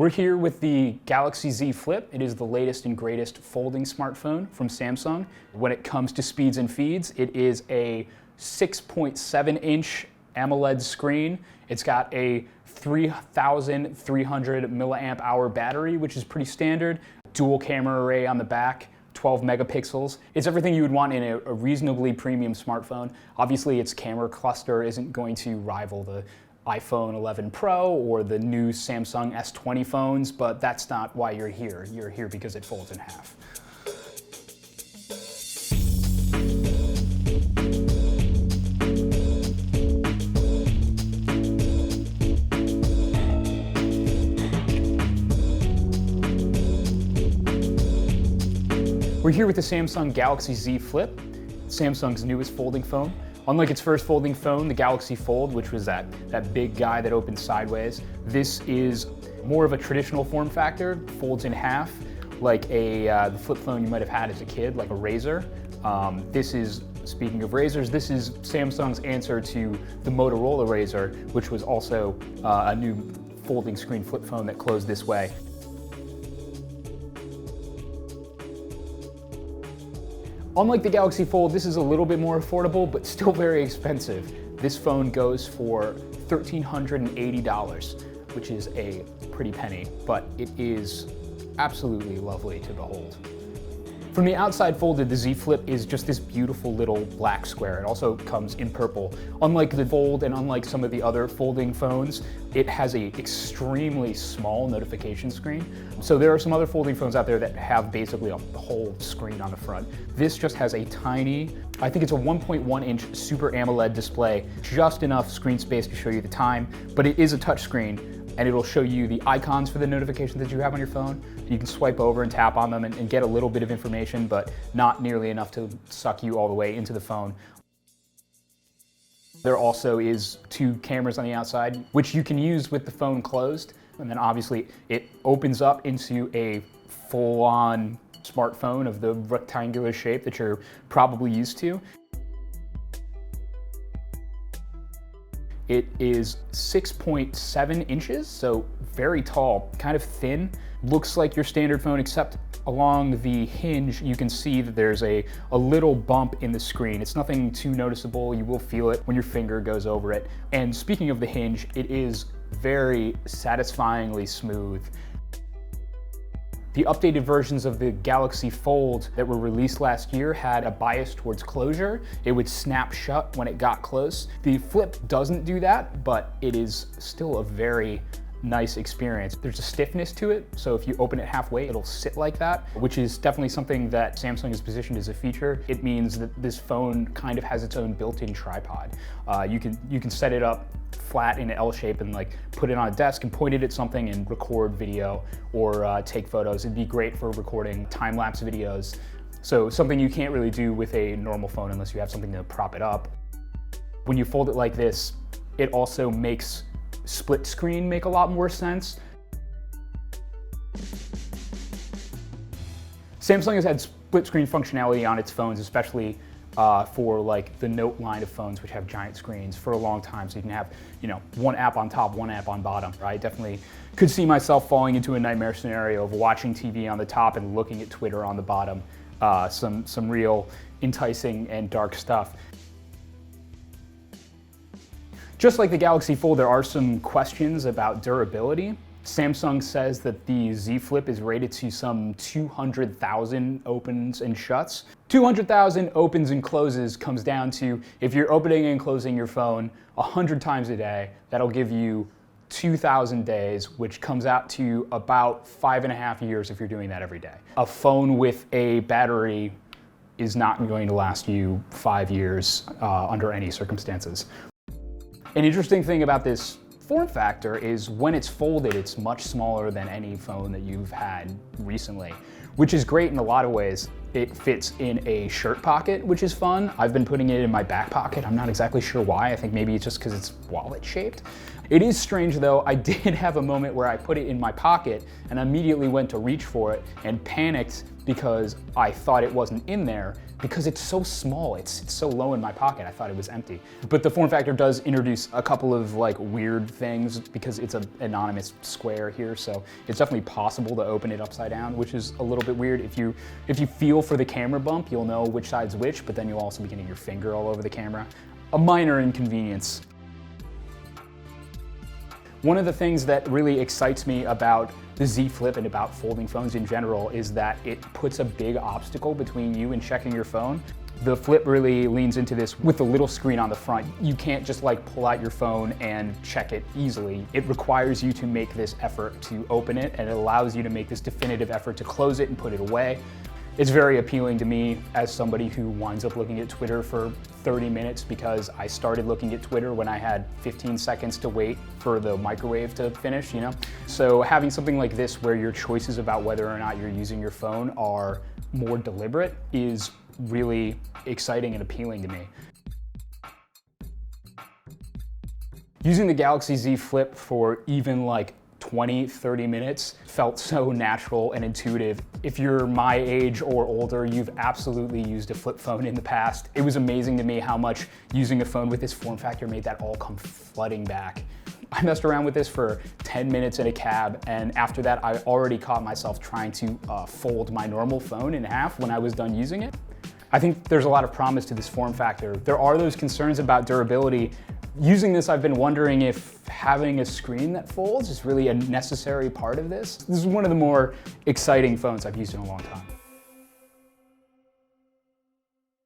We're here with the Galaxy Z Flip. It is the latest and greatest folding smartphone from Samsung. When it comes to speeds and feeds, it is a 6.7-inch AMOLED screen. It's got a 3,300 milliamp hour battery, which is pretty standard. Dual camera array on the back, 12 megapixels. It's everything you would want in a reasonably premium smartphone. Obviously, its camera cluster isn't going to rival the iPhone 11 Pro or the new Samsung S20 phones, but that's not why you're here. You're here because it folds in half. We're here with the Samsung Galaxy Z Flip, Samsung's newest folding phone. Unlike its first folding phone, the Galaxy Fold, which was that big guy that opens sideways, this is more of a traditional form factor, folds in half, like the flip phone you might have had as a kid, like a Razr. This is, speaking of Razrs, this is Samsung's answer to the Motorola Razr, which was also a new folding screen flip phone that closed this way. Unlike the Galaxy Fold, this is a little bit more affordable, but still very expensive. This phone goes for $1,380, which is a pretty penny, but it is absolutely lovely to behold. From the outside folded, the Z Flip is just this beautiful little black square. It also comes in purple. Unlike the Fold and unlike some of the other folding phones, it has an extremely small notification screen. So there are some other folding phones out there that have basically a whole screen on the front. This just has a tiny, I think it's a 1.1-inch Super AMOLED display, just enough screen space to show you the time, but it is a touch screen, and it'll show you the icons for the notifications that you have on your phone. You can swipe over and tap on them and get a little bit of information, but not nearly enough to suck you all the way into the phone. There also is 2 cameras on the outside, which you can use with the phone closed. And then obviously it opens up into a full-on smartphone of the rectangular shape that you're probably used to. It is 6.7 inches, so very tall, kind of thin. Looks like your standard phone, except along the hinge, you can see that there's a little bump in the screen. It's nothing too noticeable. You will feel it when your finger goes over it. And speaking of the hinge, it is very satisfyingly smooth. The updated versions of the Galaxy Fold that were released last year had a bias towards closure. It would snap shut when it got close. The Flip doesn't do that, but it is still a very nice experience. There's a stiffness to it, so if you open it halfway, it'll sit like that, which is definitely something that Samsung has positioned as a feature. It means that this phone kind of has its own built-in tripod. You can set it up flat in an L shape and like put it on a desk and point it at something and record video or take photos. It'd be great for recording time-lapse videos. So something you can't really do with a normal phone unless you have something to prop it up. When you fold it like this, it also makes split screen make a lot more sense. Samsung has had split screen functionality on its phones, especially for like the Note line of phones, which have giant screens, for a long time. So you can have, one app on top, one app on bottom. I definitely could see myself falling into a nightmare scenario of watching TV on the top and looking at Twitter on the bottom. Some real enticing and dark stuff. Just like the Galaxy Fold, there are some questions about durability. Samsung says that the Z Flip is rated to some 200,000 opens and shuts. 200,000 opens and closes comes down to, if you're opening and closing your phone 100 times a day, that'll give you 2,000 days, which comes out to about 5.5 years if you're doing that every day. A phone with a battery is not going to last you 5 years under any circumstances. An interesting thing about this form factor is when it's folded, it's much smaller than any phone that you've had recently, which is great in a lot of ways. It fits in a shirt pocket, which is fun. I've been putting it in my back pocket. I'm not exactly sure why. I think maybe it's just because it's wallet shaped. It is strange though, I did have a moment where I put it in my pocket and immediately went to reach for it and panicked because I thought it wasn't in there because it's so small, it's so low in my pocket, I thought it was empty. But the form factor does introduce a couple of like weird things because it's an anonymous square here, so it's definitely possible to open it upside down, which is a little bit weird. If you feel for the camera bump, you'll know which side's which, but then you'll also be getting your finger all over the camera. A minor inconvenience. One of the things that really excites me about the Z Flip and about folding phones in general is that it puts a big obstacle between you and checking your phone. The Flip really leans into this with the little screen on the front. You can't just like pull out your phone and check it easily. It requires you to make this effort to open it, and it allows you to make this definitive effort to close it and put it away. It's very appealing to me as somebody who winds up looking at Twitter for 30 minutes because I started looking at Twitter when I had 15 seconds to wait for the microwave to finish, you know? So having something like this where your choices about whether or not you're using your phone are more deliberate is really exciting and appealing to me. Using the Galaxy Z Flip for even like 20, 30 minutes felt so natural and intuitive. If you're my age or older, you've absolutely used a flip phone in the past. It was amazing to me how much using a phone with this form factor made that all come flooding back. I messed around with this for 10 minutes in a cab, and after that I already caught myself trying to fold my normal phone in half when I was done using it. I think there's a lot of promise to this form factor. There are those concerns about durability. Using this, I've been wondering if having a screen that folds is really a necessary part of this. This is one of the more exciting phones I've used in a long time.